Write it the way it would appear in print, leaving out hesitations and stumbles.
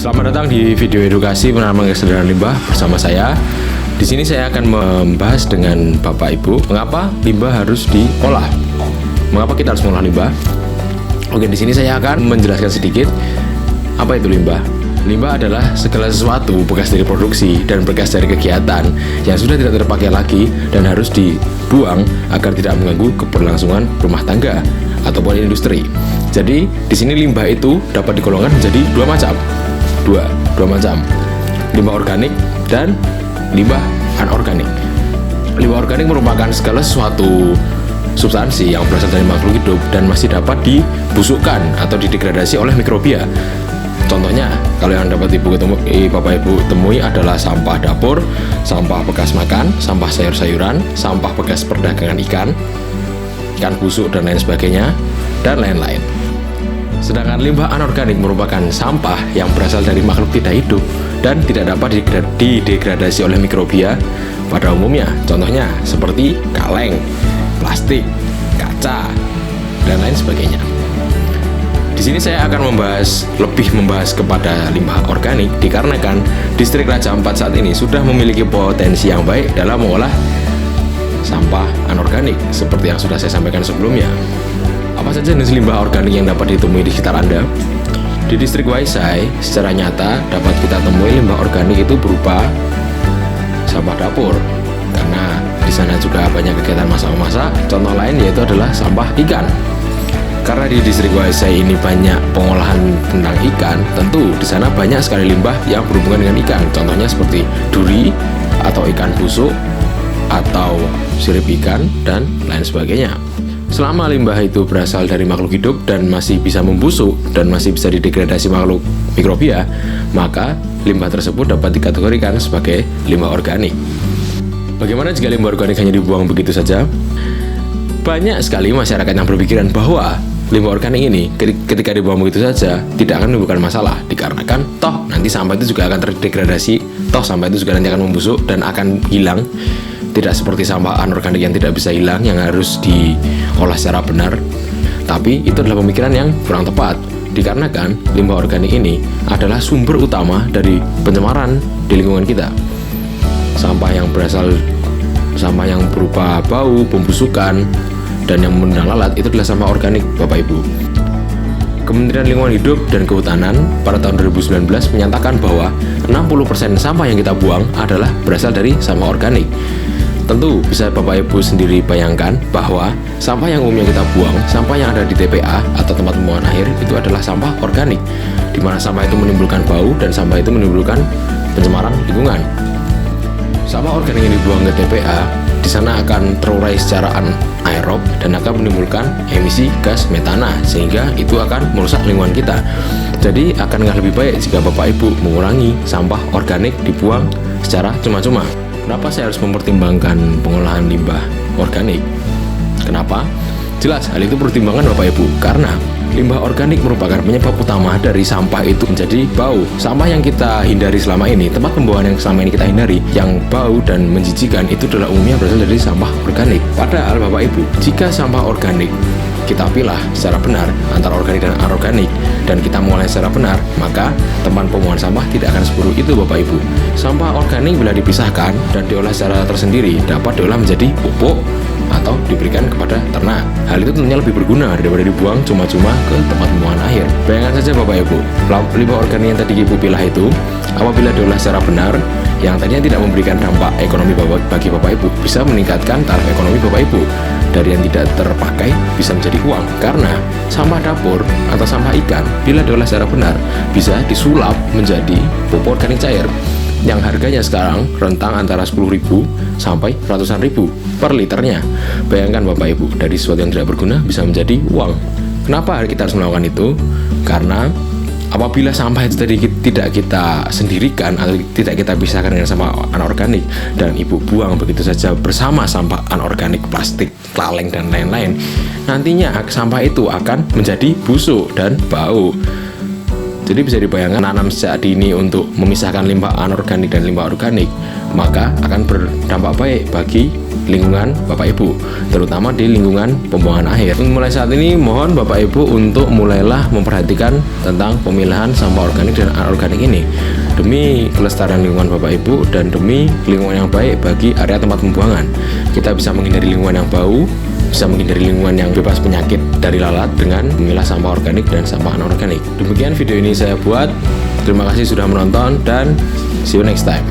Selamat datang di video edukasi penanaman kesadaran limbah bersama saya. Di sini saya akan membahas dengan Bapak Ibu mengapa limbah harus diolah. Mengapa kita harus mengolah limbah? Oke, di sini saya akan menjelaskan sedikit apa itu limbah. Limbah adalah segala sesuatu bekas dari produksi dan bekas dari kegiatan yang sudah tidak terpakai lagi dan harus dibuang agar tidak mengganggu keberlangsungan rumah tangga ataupun industri. Jadi di sini limbah itu dapat digolongkan menjadi dua macam, limbah organik dan limbah anorganik. Limbah organik merupakan segala sesuatu substansi yang berasal dari makhluk hidup dan masih dapat dibusukkan atau didegradasi oleh mikrobia. Contohnya, kalau yang dapat Bapak Ibu temui adalah sampah dapur, sampah bekas makan, sampah sayur-sayuran, sampah bekas perdagangan ikan busuk dan lain sebagainya, dan lain-lain. Sedangkan limbah anorganik merupakan sampah yang berasal dari makhluk tidak hidup dan tidak dapat didegradasi oleh mikrobia pada umumnya. Contohnya seperti kaleng, plastik, kaca, dan lain sebagainya. Di sini saya akan lebih membahas kepada limbah organik dikarenakan Distrik Raja Ampat saat ini sudah memiliki potensi yang baik dalam mengolah sampah anorganik seperti yang sudah saya sampaikan sebelumnya. Apa saja jenis limbah organik yang dapat ditemui di sekitar Anda? Di Distrik Waisai secara nyata dapat kita temui limbah organik itu berupa sampah dapur, karena di sana juga banyak kegiatan masak-masak. Contoh lain yaitu adalah sampah ikan. Karena di Distrik Waisai ini banyak pengolahan tentang ikan, tentu di sana banyak sekali limbah yang berhubungan dengan ikan. Contohnya seperti duri atau ikan busuk atau sirip ikan dan lain sebagainya. Selama limbah itu berasal dari makhluk hidup dan masih bisa membusuk dan masih bisa didegradasi makhluk mikrobia, maka limbah tersebut dapat dikategorikan sebagai limbah organik. Bagaimana jika limbah organik hanya dibuang begitu saja? Banyak sekali masyarakat yang berpikiran bahwa limbah organik ini ketika dibuang begitu saja tidak akan menimbulkan masalah, dikarenakan toh nanti sampah itu juga akan terdegradasi, toh sampah itu juga nanti akan membusuk dan akan hilang. Tidak seperti sampah anorganik yang tidak bisa hilang, yang harus diolah secara benar. Tapi itu adalah pemikiran yang kurang tepat, dikarenakan limbah organik ini adalah sumber utama dari pencemaran di lingkungan kita. Sampah yang berupa bau, pembusukan, dan yang mengundang lalat itu adalah sampah organik, Bapak Ibu. Kementerian Lingkungan Hidup dan Kehutanan pada tahun 2019 menyatakan bahwa 60% sampah yang kita buang adalah berasal dari sampah organik. Tentu bisa Bapak Ibu sendiri bayangkan bahwa sampah yang umumnya kita buang, sampah yang ada di TPA atau tempat pembuangan akhir itu adalah sampah organik, di mana sampah itu menimbulkan bau dan sampah itu menimbulkan pencemaran lingkungan. Sampah organik yang dibuang ke TPA di sana akan terurai secara anaerob dan akan menimbulkan emisi gas metana, sehingga itu akan merusak lingkungan kita. Jadi akankah lebih baik jika Bapak Ibu mengurangi sampah organik dibuang secara cuma-cuma? Kenapa saya harus mempertimbangkan pengolahan limbah organik? Kenapa? Jelas, hal itu pertimbangan Bapak Ibu, karena limbah organik merupakan penyebab utama dari sampah itu menjadi bau. Sampah yang kita hindari selama ini, tempat pembuangan yang selama ini kita hindari, yang bau dan menjijikan itu adalah umumnya berasal dari sampah organik. Padahal Bapak Ibu, jika sampah organik kita pilah secara benar antara organik dan anorganik dan kita mengolahnya secara benar, maka tempat pembuangan sampah tidak akan seburuk itu, Bapak Ibu. Sampah organik bila dipisahkan dan diolah secara tersendiri dapat diolah menjadi pupuk atau diberikan kepada ternak. Hal itu tentunya lebih berguna daripada dibuang cuma-cuma ke tempat pembuangan akhir. Bayangkan saja Bapak Ibu, limbah organik yang tadi Ibu pilah itu apabila diolah secara benar, yang tadinya tidak memberikan dampak ekonomi bagi Bapak Ibu, bisa meningkatkan taraf ekonomi Bapak Ibu. Dari yang tidak terpakai bisa menjadi uang, karena sampah dapur atau sampah ikan bila diolah secara benar bisa disulap menjadi pupuk organik cair yang harganya sekarang rentang antara 10.000 sampai ratusan ribu per liternya. Bayangkan Bapak Ibu, dari sesuatu yang tidak berguna bisa menjadi uang. Kenapa kita harus melakukan itu? Karena apabila sampah itu tadi tidak kita sendirikan atau tidak kita pisahkan dengan sampah anorganik dan Ibu buang begitu saja bersama sampah anorganik, plastik, kaleng, dan lain-lain, nantinya sampah itu akan menjadi busuk dan bau. Jadi bisa dibayangkan nanam sejak dini untuk memisahkan limbah anorganik dan limbah organik, maka akan berdampak baik bagi lingkungan Bapak Ibu, terutama di lingkungan pembuangan akhir. Mulai saat ini mohon Bapak Ibu untuk mulailah memperhatikan tentang pemilahan sampah organik dan anorganik ini demi kelestarian lingkungan Bapak Ibu dan demi lingkungan yang baik bagi area tempat pembuangan. Kita bisa menghindari lingkungan yang bau, bisa menghindari lingkungan yang bebas penyakit dari lalat dengan memilah sampah organik dan sampah anorganik. Demikian video ini saya buat. Terima kasih sudah menonton dan see you next time.